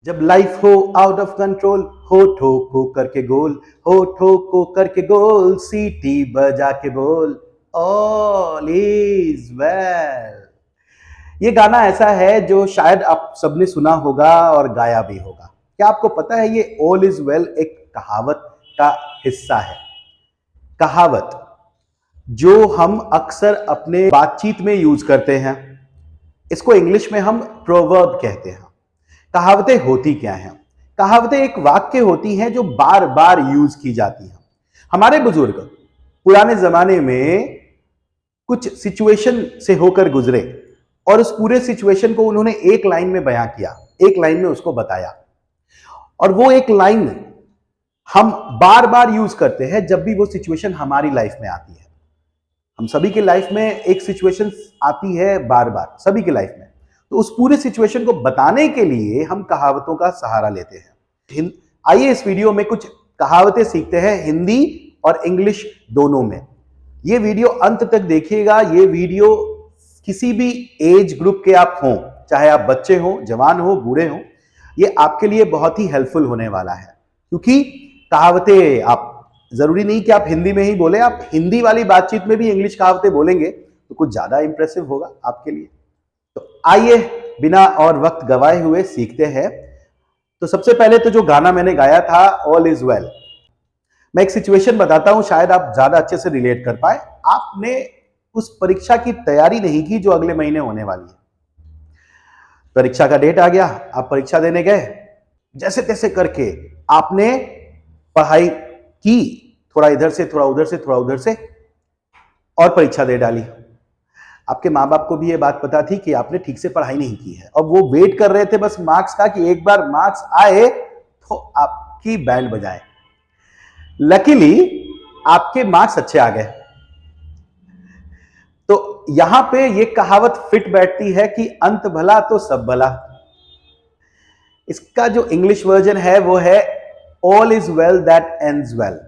जब लाइफ हो out of control, होठों को करके गोल, होठों को करके गोल, सीटी बजा के बोल, ऑल इज वेल। ये गाना ऐसा है जो शायद आप सबने सुना होगा और गाया भी होगा। क्या आपको पता है ये ऑल इज वेल एक कहावत का हिस्सा है? कहावत जो हम अक्सर अपने बातचीत में यूज करते हैं, इसको इंग्लिश में हम प्रोवर्ब कहते हैं। कहावतें होती क्या हैं? कहावतें एक वाक्य होती हैं जो बार बार यूज की जाती हैं। हमारे बुजुर्ग पुराने जमाने में कुछ सिचुएशन से होकर गुजरे और उस पूरे सिचुएशन को उन्होंने एक लाइन में बयां किया, एक लाइन में उसको बताया। और वो एक लाइन हम बार बार यूज करते हैं जब भी वो सिचुएशन हमारी लाइफ में आती है। हम सभी की लाइफ में एक सिचुएशन आती है बार बार, सभी की लाइफ में। तो उस पूरे सिचुएशन को बताने के लिए हम कहावतों का सहारा लेते हैं। आइए इस वीडियो में कुछ कहावतें सीखते हैं, हिंदी और इंग्लिश दोनों में। ये वीडियो अंत तक देखिएगा। ये वीडियो किसी भी एज ग्रुप के आप हों, चाहे आप बच्चे हो, जवान हो, बूढ़े हो, ये आपके लिए बहुत ही हेल्पफुल होने वाला है। क्योंकि कहावतें आप जरूरी नहीं कि आप हिंदी में ही बोले, आप हिंदी वाली बातचीत में भी इंग्लिश कहावतें बोलेंगे तो कुछ ज्यादा इंप्रेसिव होगा आपके लिए। तो आइए बिना और वक्त गवाए हुए सीखते हैं। तो सबसे पहले तो जो गाना मैंने गाया था, ऑल इज वेल, मैं एक सिचुएशन बताता हूं, शायद आप ज्यादा अच्छे से रिलेट कर पाए। आपने उस परीक्षा की तैयारी नहीं की जो अगले महीने होने वाली है। परीक्षा का डेट आ गया, आप परीक्षा देने गए, जैसे तैसे करके आपने पढ़ाई की, थोड़ा इधर से थोड़ा उधर से थोड़ा उधर से, और परीक्षा दे डाली। आपके माँ बाप को भी ये बात पता थी कि आपने ठीक से पढ़ाई नहीं की है, और वो वेट कर रहे थे बस मार्क्स का कि एक बार मार्क्स आए तो आपकी बैंड बजाए। लकीली आपके मार्क्स अच्छे आ गए। तो यहां पे ये कहावत फिट बैठती है कि अंत भला तो सब भला। इसका जो इंग्लिश वर्जन है वो है all is well that ends well.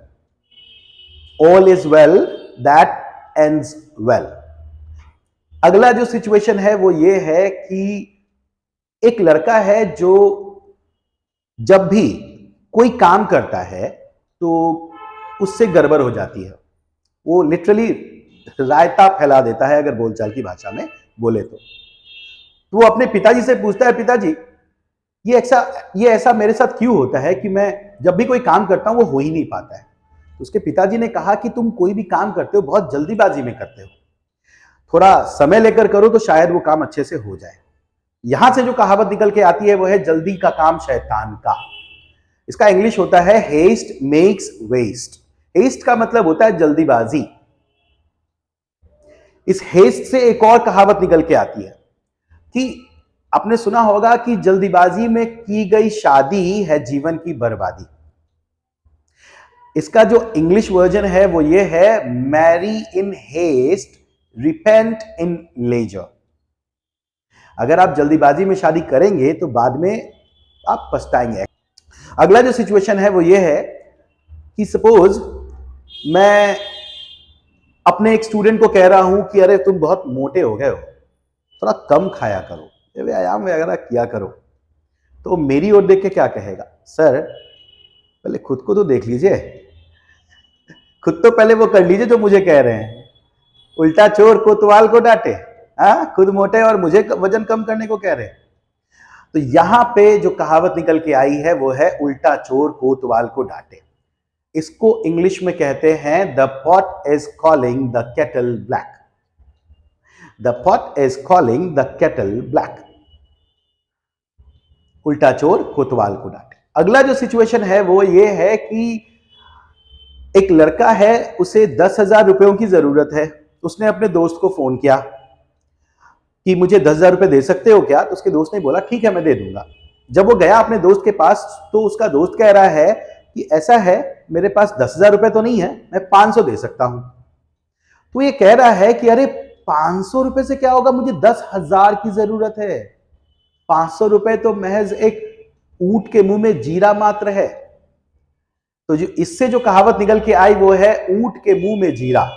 All is well that ends well. अगला जो सिचुएशन है वो ये है कि एक लड़का है जो जब भी कोई काम करता है तो उससे गड़बड़ हो जाती है। वो लिटरली रायता फैला देता है, अगर बोलचाल की भाषा में बोले तो। वो अपने पिताजी से पूछता है, पिताजी ये ऐसा मेरे साथ क्यों होता है कि मैं जब भी कोई काम करता हूं वो हो ही नहीं पाता है। तो उसके पिताजी ने कहा कि तुम कोई भी काम करते हो बहुत जल्दीबाजी में करते हो, थोड़ा समय लेकर करो तो शायद वो काम अच्छे से हो जाए। यहां से जो कहावत निकल के आती है वो है जल्दी का काम शैतान का। इसका इंग्लिश होता है हेस्ट मेक्स वेस्ट। हेस्ट का मतलब होता है जल्दीबाजी। इस हेस्ट से एक और कहावत निकल के आती है कि आपने सुना होगा कि जल्दीबाजी में की गई शादी है जीवन की बर्बादी। इसका जो इंग्लिश वर्जन है वो ये है marry in haste, repent in leisure. अगर आप जल्दीबाजी में शादी करेंगे तो बाद में आप पछताएंगे। अगला जो सिचुएशन है वो ये है कि सपोज मैं अपने एक स्टूडेंट को कह रहा हूं कि अरे तुम बहुत मोटे हो गए हो, थोड़ा कम खाया करो, व्यायाम वगैरह किया करो। तो मेरी ओर देख के क्या कहेगा? सर पहले खुद को तो देख लीजिए, खुद तो पहले वो कर लीजिए जो मुझे कह रहे हैं। उल्टा चोर कोतवाल को डांटे, हाँ, खुद मोटे और मुझे वजन कम करने को कह रहे हैं। तो यहां पे जो कहावत निकल के आई है वो है उल्टा चोर कोतवाल को डांटे। इसको इंग्लिश में कहते हैं the pot is calling the kettle black. The pot is calling the kettle black. उल्टा चोर कोतवाल को डांटे। अगला जो सिचुएशन है वो ये है कि एक लड़का है, उसे 10,000 रुपयों की जरूरत है। उसने अपने दोस्त को फोन किया कि मुझे 10,000 रुपए दे सकते हो क्या? तो उसके दोस्त ने बोला ठीक है मैं दे दूंगा। जब वो गया अपने दोस्त के पास तो उसका दोस्त कह रहा है कि ऐसा है मेरे पास 10,000 रुपए तो नहीं है, मैं 500 दे सकता हूं। तो ये कह रहा है कि अरे 500 रुपए से क्या होगा, मुझे 10,000 की जरूरत है। 500 रुपए तो महज एक ऊंट के मुंह में जीरा मात्र है। तो जो इससे जो कहावत निकल के आई वो है ऊंट के मुंह में जीरा।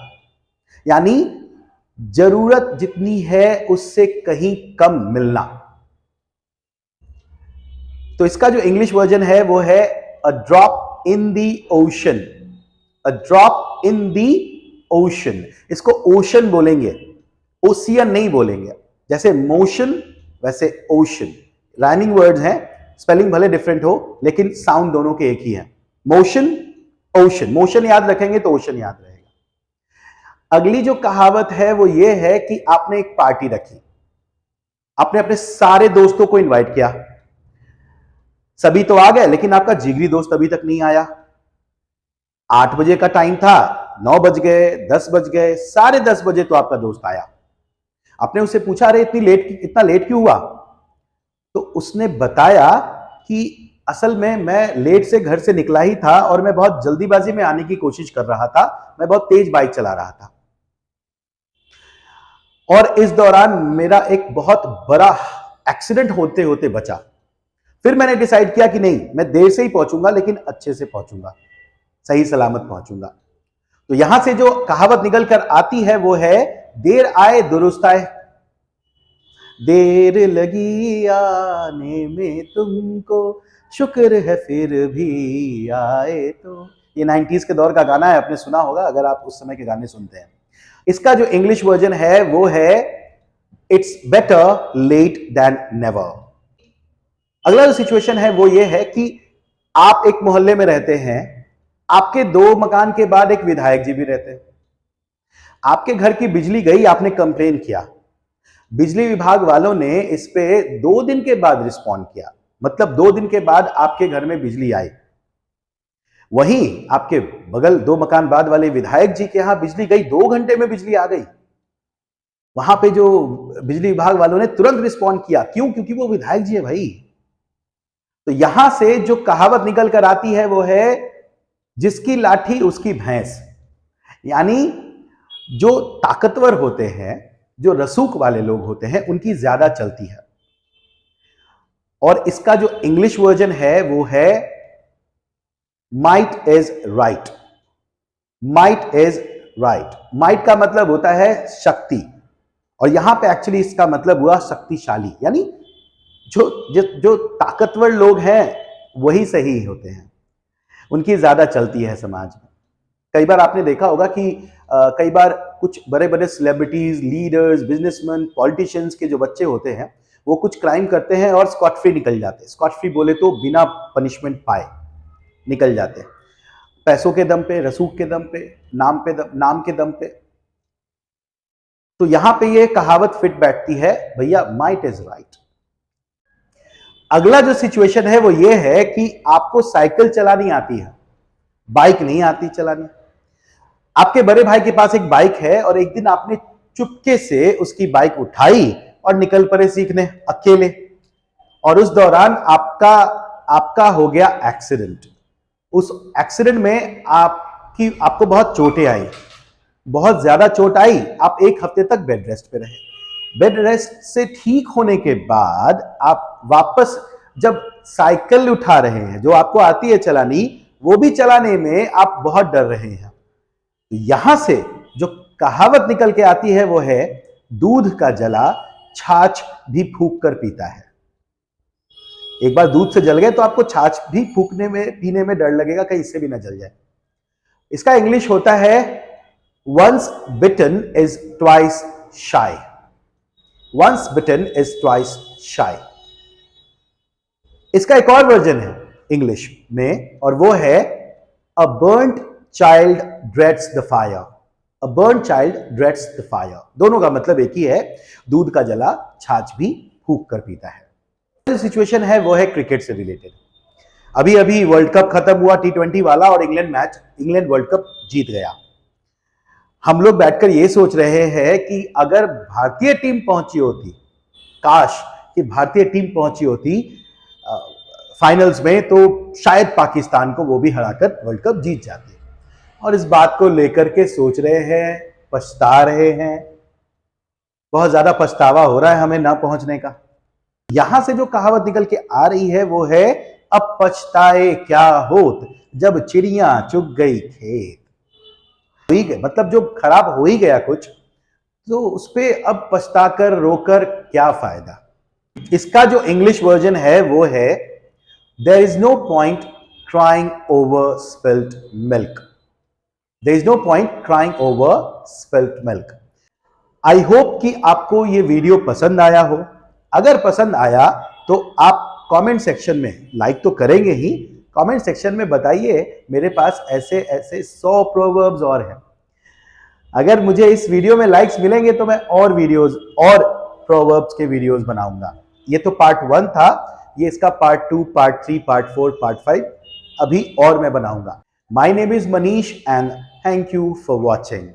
यानी जरूरत जितनी है उससे कहीं कम मिलना। तो इसका जो इंग्लिश वर्जन है वो है a drop in the ocean. A drop in the ocean, इसको ओशन बोलेंगे, ओशियन नहीं बोलेंगे। जैसे मोशन वैसे ओशन, राइमिंग वर्ड्स हैं, स्पेलिंग भले डिफरेंट हो लेकिन साउंड दोनों के एक ही है। मोशन ओशन, मोशन याद रखेंगे तो ओशन याद रहेगा। अगली जो कहावत है वो ये है कि आपने एक पार्टी रखी, आपने अपने सारे दोस्तों को इनवाइट किया, सभी तो आ गए लेकिन आपका जिगरी दोस्त अभी तक नहीं आया। 8 बजे का टाइम था, 9 बज गए, 10 बज गए, साढ़े 10 बजे तो आपका दोस्त आया। आपने उससे पूछा अरे इतना लेट क्यों हुआ? तो उसने बताया कि असल में मैं लेट से घर से निकला ही था और मैं बहुत जल्दीबाजी में आने की कोशिश कर रहा था, मैं बहुत तेज बाइक चला रहा था और इस दौरान मेरा एक बहुत बड़ा एक्सीडेंट होते होते बचा। फिर मैंने डिसाइड किया कि नहीं, मैं देर से ही पहुंचूंगा लेकिन अच्छे से पहुंचूंगा, सही सलामत पहुंचूंगा। तो यहां से जो कहावत निकल कर आती है वो है देर आए दुरुस्त आए। देर लगी आने में तुमको, शुक्र है फिर भी आए। तो ये 90s के दौर का गाना है, आपने सुना होगा अगर आप उस समय के गाने सुनते हैं। इसका जो इंग्लिश वर्जन है वो है it's better late than never. अगला जो सिचुएशन है वो ये है कि आप एक मोहल्ले में रहते हैं, आपके 2 मकान के बाद एक विधायक जी भी रहते हैं। आपके घर की बिजली गई, आपने कंप्लेन किया, बिजली विभाग वालों ने इस पे 2 दिन के बाद रिस्पॉन्ड किया, मतलब 2 दिन के बाद आपके घर में बिजली आई। वहीं आपके बगल 2 मकान बाद वाले विधायक जी के यहां बिजली गई, 2 घंटे में बिजली आ गई। वहां पे जो बिजली विभाग वालों ने तुरंत रिस्पॉन्ड किया, क्यों? क्योंकि वो विधायक जी है भाई। तो यहां से जो कहावत निकल कर आती है वो है जिसकी लाठी उसकी भैंस। यानी जो ताकतवर होते हैं, जो रसूख वाले लोग होते हैं, उनकी ज्यादा चलती है। और इसका जो इंग्लिश वर्जन है वो है might is right. Might is right, might का मतलब होता है शक्ति, और यहां पे एक्चुअली इसका मतलब हुआ शक्तिशाली। यानी जो ताकतवर लोग हैं वही सही होते हैं, उनकी ज्यादा चलती है समाज में। कई बार आपने देखा होगा कि कई बार कुछ बड़े बड़े सेलिब्रिटीज, लीडर्स, बिजनेसमैन, पॉलिटिशियंस के जो बच्चे होते हैं वो कुछ क्राइम करते हैं और स्कॉट फ्री निकल जाते हैं। स्कॉट फ्री बोले तो बिना पनिशमेंट पाए निकल जाते हैं, पैसों के दम पे, रसूख के दम पे, नाम के दम पे। तो यहां पे ये कहावत फिट बैठती है, भैया माइट इज राइट। अगला जो सिचुएशन है वो ये है कि आपको साइकिल चलानी आती है, बाइक नहीं आती चलानी। आपके बड़े भाई के पास एक बाइक है और एक दिन आपने चुपके से उसकी बाइक उठाई और निकल पड़े सीखने अकेले, और उस दौरान आपका हो गया एक्सीडेंट। उस एक्सीडेंट में आपको बहुत चोटें आई, बहुत ज्यादा चोट आई, आप 1 हफ्ते तक बेड रेस्ट पे रहे। बेड रेस्ट से ठीक होने के बाद आप वापस जब साइकिल उठा रहे हैं जो आपको आती है चलानी, वो भी चलाने में आप बहुत डर रहे हैं। यहां से जो कहावत निकल के आती है वो है दूध का जला छाछ भी फूंक कर पीता है। एक बार दूध से जल गए तो आपको छाछ भी पीने में डर लगेगा कहीं इससे भी ना जल जाए। इसका इंग्लिश होता है वंस बिटन इज ट्वाइस शाई। वंस बिटन इज ट्वाइस शाई। इसका एक और वर्जन है इंग्लिश में और वो है a burned child dreads the fire. A burned child dreads the fire, दोनों का मतलब एक ही है, दूध का जला छाछ भी फूंक कर पीता है। जो सिचुएशन है वो है क्रिकेट से रिलेटेड। अभी अभी वर्ल्ड कप खत्म हुआ T20 वाला और इंग्लैंड वर्ल्ड कप जीत गया। हम लोग बैठकर ये सोच रहे हैं कि अगर भारतीय टीम पहुंची होती, काश कि भारतीय टीम पहुंची होती फाइनल्स में, तो शायद पाकिस्तान को वो भी हराकर वर्ल्ड कप जीत जाती। और इस बात को लेकर के सोच रहे हैं, पछता रहे हैं, बहुत ज्यादा पछतावा हो रहा है हमें ना पहुंचने का। यहां से जो कहावत निकल के आ रही है वो है अब पछताए क्या होत जब चिड़िया चुग गई खेत। हो ही गया, मतलब जो खराब हो ही गया कुछ, तो उस पर अब पछताकर रोकर क्या फायदा। इसका जो इंग्लिश वर्जन है वो है There is no point crying over spilt milk. There is no point crying over spilt milk. I hope कि आपको ये वीडियो पसंद आया हो. अगर पसंद आया तो आप कमेंट सेक्शन में लाइक तो करेंगे ही, कमेंट सेक्शन में बताइए मेरे पास ऐसे ऐसे 100 प्रोवर्ब्स और हैं. अगर मुझे इस वीडियो में लाइक्स मिलेंगे तो मैं और वीडियोस और प्रोवर्ब्स के वीडियोस बनाऊंगा. ये तो पार्ट 1 था, ये इसका पार्ट 2, पार्ट 3, पार्ट 4, पार्ट 5 अभी और मैं बनाऊंगा. My name is Manish and thank you for watching.